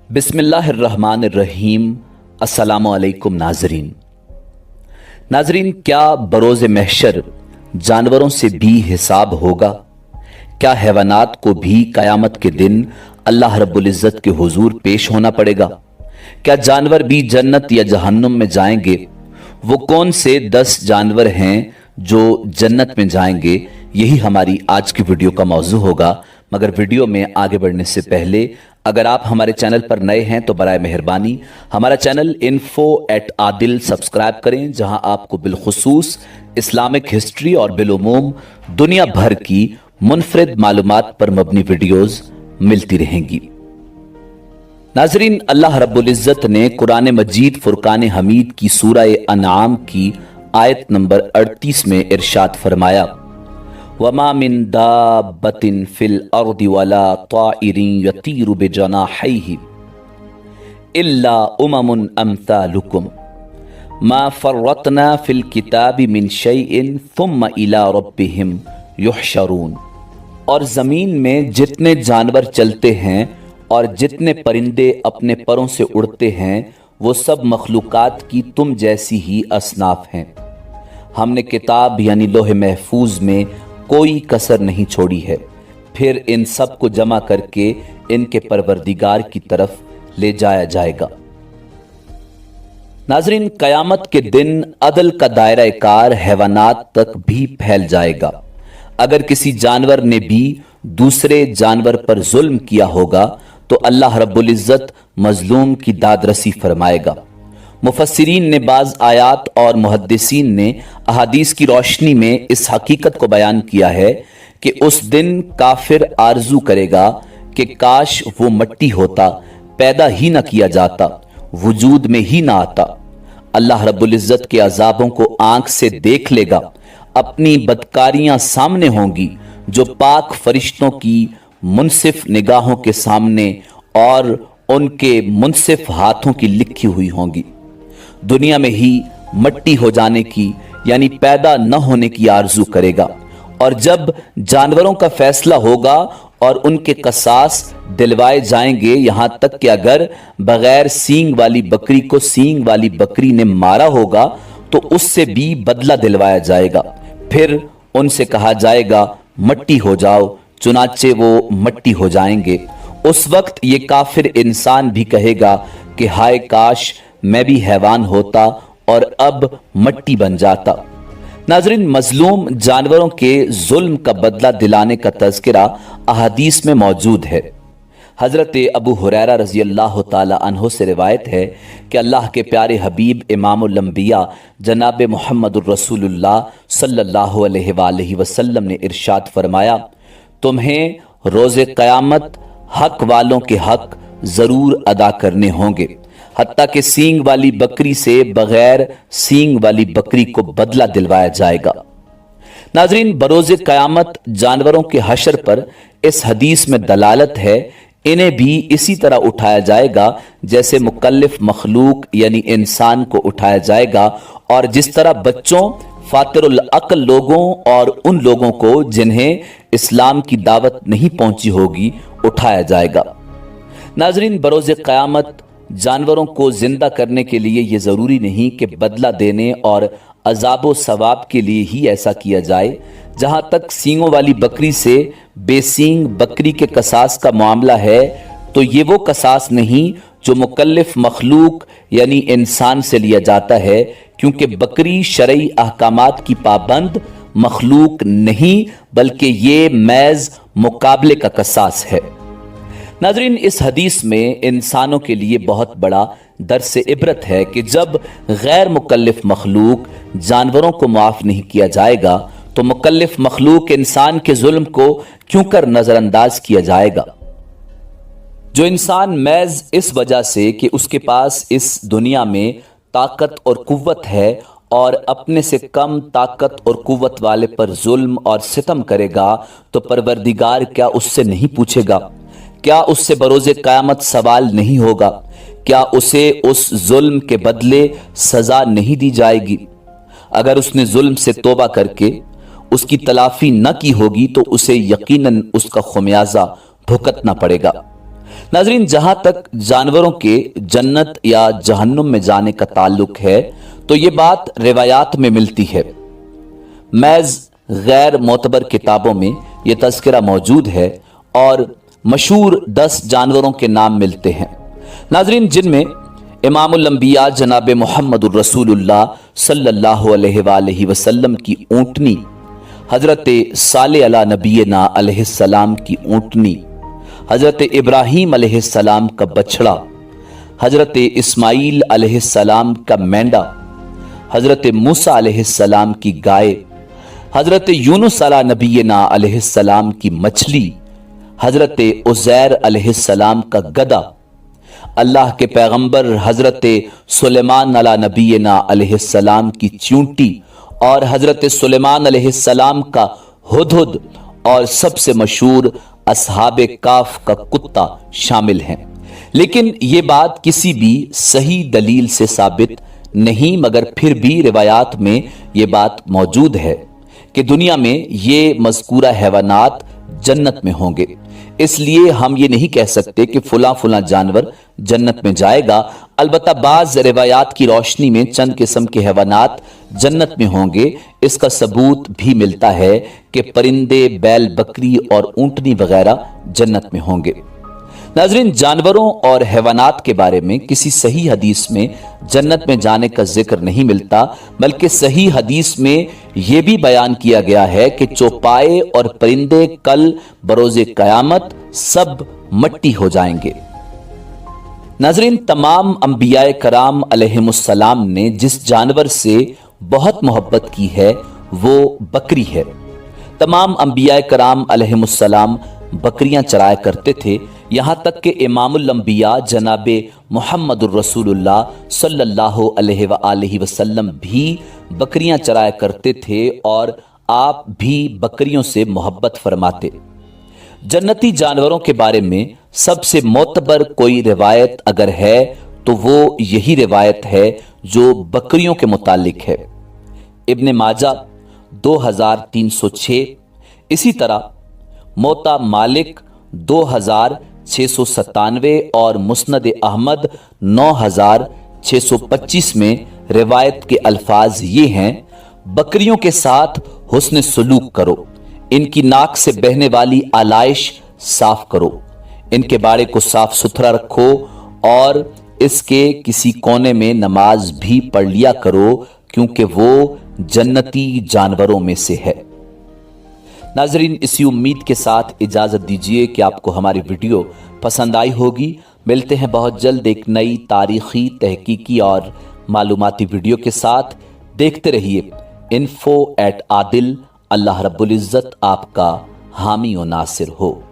बिस्मिल्लाहिर्रहमानिर्रहीम। अस्सलामु अलैकुम नाजरीन, क्या बरोज़ महशर जानवरों से भी हिसाब होगा? क्या हैवानात को भी कयामत के दिन अल्लाह रब्बुल इज़्ज़त के हुजूर पेश होना पड़ेगा? क्या जानवर भी जन्नत या जहन्नुम में जाएंगे? वो कौन से 10 जानवर हैं जो जन्नत में जाएंगे? यही हमारी आज की वीडियो का मौजू होगा। मगर वीडियो में आगे बढ़ने से पहले अगर आप हमारे चैनल पर नए हैं तो बराए मेहरबानी हमारा चैनल info@adil सब्सक्राइब करें, जहां आपको बिलखुसूस इस्लामिक हिस्ट्री और बिलुमूम दुनिया भर की मुनफरिद मालूमात पर मबनी वीडियोस मिलती रहेंगी। नाजरीन, अल्लाह रब्बुल इज़्ज़त ने कुरान मजीद फुरकान हमीद की सूरह अनआम की आयत नंबर 38 में इरशाद फरमाया, वमा मिन दाब्बतिन फिल अर्दि वला ताइरिन यतीरु बिजनाहिही इल्ला उममुन अम्सालुकुम मा फर्रतना फिल किताबि मिन शैइन थुम्मा इला रब्बिहिम युहशरून। और ज़मीन में जितने जानवर चलते हैं और जितने परिंदे अपने परों से उड़ते हैं वो सब मखलूकात की तुम जैसी ही असनाफ हैं। हमने किताब यानी लोहे महफूज में कोई कसर नहीं छोड़ी है। फिर इन सब को जमा करके इनके परवरदिगार की तरफ ले जाया जाएगा। नाजरीन, कयामत के दिन अदल का दायरा कार हैवानात तक भी फैल जाएगा। अगर किसी जानवर ने भी दूसरे जानवर पर जुल्म किया होगा तो अल्लाह रब्बुल इज़्ज़त मजलूम की दादरसी फरमाएगा। मुफस्सिरीन ने बाज़ आयात और मुहद्दिसीन ने अहादीस की रोशनी में इस हकीकत को बयान किया है कि उस दिन काफिर आरजू करेगा कि काश वो मट्टी होता, पैदा ही न किया जाता, वजूद में ही ना आता। अल्लाह रब्बुल इज़्ज़त के अजाबों को आंख से देख लेगा, अपनी बदकारियां सामने होंगी जो पाक फरिश्तों की मुनसिफ निगाहों के सामने और उनके मुनसिफ हाथों की लिखी हुई होंगी। दुनिया में ही मट्टी हो जाने की यानी पैदा न होने की आरजू करेगा। और जब जानवरों का फैसला होगा और उनके कसास दिलवाए जाएंगे, यहां तक कि अगर बगैर सींग वाली बकरी को सींग वाली बकरी ने मारा होगा तो उससे भी बदला दिलवाया जाएगा। फिर उनसे कहा जाएगा मट्टी हो जाओ, चुनाचे वो मट्टी हो जाएंगे। उस वक्त ये काफिर इंसान भी कहेगा कि हाय काश मैं भी हैवान होता और अब मट्टी बन जाता। नाजरीन, मजलूम जानवरों के जुल्म का बदला दिलाने का तज़किरा अहादीस में मौजूद है। हजरत अबू हुरैरा रज़ी अल्लाह ताला अन्हु से रिवायत है कि अल्लाह के प्यारे हबीब इमामुल अंबिया जनाब मुहम्मदुर रसूलुल्लाह सल्लल्लाहु अलैहि वसल्लम ने इरशाद फरमाया, तुम्हें रोज़े क़यामत हक वालों के हक जरूर अदा करने होंगे, हत्ता कि सींग वाली बकरी से बगैर सींग वाली बकरी को बदला दिलवाया जाएगा। नाजरीन, बरोज़े क़यामत जानवरों के हशर पर इस हदीस में दलालत है। इन्हें भी इसी तरह उठाया जाएगा जैसे मुकल्लिफ मखलूक यानी इंसान को उठाया जाएगा, और जिस तरह बच्चों, फातिरुल अक्ल लोगों और उन लोगों को जिन्हें इस्लाम की दावत नहीं पहुंची होगी उठाया जाएगा। नाजरीन, बरोज़े क़यामत जानवरों को जिंदा करने के लिए यह जरूरी नहीं कि बदला देने और अजाबो सवाब के लिए ही ऐसा किया जाए। जहां तक सींगों वाली बकरी से बेसींग बकरी के कसास का मामला है तो ये वो कसास नहीं जो मुकल्लिफ मखलूक यानी इंसान से लिया जाता है, क्योंकि बकरी शरई अहकामात की पाबंद मखलूक नहीं बल्कि ये मैज मुकाबले का कसास है। नाजरीन, इस हदीस में इंसानों के लिए बहुत बड़ा दर्स इबरत है कि जब गैर मुकल्लिफ मखलूक जानवरों को माफ नहीं किया जाएगा तो मुकल्लिफ मखलूक इंसान के जुल्म को क्यों कर नजरअंदाज किया जाएगा। जो इंसान मैज इस वजह से कि उसके पास इस दुनिया में ताकत और कुव्वत है और अपने से कम ताकत और कुव्वत वाले पर जुल्म और सितम करेगा तो परवरदिगार क्या उससे नहीं पूछेगा? क्या उससे बरोज़े क़यामत सवाल नहीं होगा? क्या उसे उस जुल्म के बदले सजा नहीं दी जाएगी? अगर उसने जुल्म से तौबा करके उसकी तलाफी न की होगी तो उसे यकीनन उसका खुमियाजा भुगतना पड़ेगा। नाज़रीन, जहां तक जानवरों के जन्नत या जहन्नुम में जाने का ताल्लुक है तो ये बात रिवायात में मिलती है। मैज़ गैर मोतबर किताबों में यह तज़किरा मौजूद है और मशहूर 10 जानवरों के नाम मिलते हैं नाज़रीन, जिनमें इमामुल अंबिया जनाब मुहम्मदुर रसूलुल्लाह सल्लल्लाहु अलैहि वसल्लम की ऊँटनी, हजरत साले अला नबीना अलैहिस्सलाम की ऊँटनी, हजरत इब्राहीम अलैहिस्सलाम का बछड़ा, हजरत इस्माईल अलैहिस्सलाम का मेंढा, हजरत मूसा अलैहिस्सलाम की गाय, हजरत यूनुस अला नबीना अलैहिस्सलाम की मछली, हजरत उज़ैर अलैहिस्सलाम का गधा, अल्लाह के पैगंबर हजरत सुलेमान अला नबीना अलैहिस्सलाम की चींटी और हजरत सुलेमान अलैहिस्सलाम का हुदहुद और सबसे मशहूर असहाबे काफ का कुत्ता शामिल हैं। लेकिन ये बात किसी भी सही दलील से साबित नहीं, मगर फिर भी रिवायात में ये बात मौजूद है कि दुनिया में ये मज़कूरा हैवानात जन्नत में होंगे। इसलिए हम ये नहीं कह सकते कि फुला फुला जानवर जन्नत में जाएगा। अलबत्ता बाज रिवायात की रोशनी में चंद किस्म के हैवानात जन्नत में होंगे। इसका सबूत भी मिलता है कि परिंदे, बैल, बकरी और ऊंटनी वगैरह जन्नत में होंगे। नाज़रीन, जानवरों और हैवानात के बारे में किसी सही हदीस में जन्नत में जाने का जिक्र नहीं मिलता, बल्कि सही हदीस में यह भी बयान किया गया है कि चौपाए और परिंदे कल बरोज़े क़यामत सब मट्टी हो जाएंगे। नाज़रीन, तमाम अंबियाए कराम अलैहिमुस्सलाम ने जिस जानवर से बहुत मोहब्बत की है वो बकरी है। तमाम अंबियाए कराम अलैहिमुस्सलाम बकरियां चराया करते थे, यहां तक कि इमामुल अंबिया जनाबे मुहम्मदुर रसूलुल्लाह सल्लल्लाहु अलैहि वसल्लम भी बकरियां चराया करते थे और आप भी बकरियों से मोहब्बत फरमाते। जन्नती जानवरों के बारे में सबसे मोतबर कोई रिवायत अगर है तो वो यही रिवायत है जो बकरियों के मुतालिक है। इब्ने माजा 2306, इसी तरह मोता मालिक 2697 और मुस्नद अहमद 9625 में रिवायत के अल्फाज ये हैं, बकरियों के साथ हुस्न सलूक करो, इनकी नाक से बहने वाली आलाइश साफ करो, इनके बाड़े को साफ सुथरा रखो और इसके किसी कोने में नमाज भी पढ़ लिया करो, क्योंकि वो जन्नती जानवरों में से है। नाजरीन, इसी उम्मीद के साथ इजाज़त दीजिए कि आपको हमारी वीडियो पसंद आई होगी। मिलते हैं बहुत जल्द एक नई तारीख़ी, तहकीकी और मालूमाती वीडियो के साथ। देखते रहिए info@adil। अल्लाह रब्बुल इज़्ज़त आपका हामी व नासिर हो।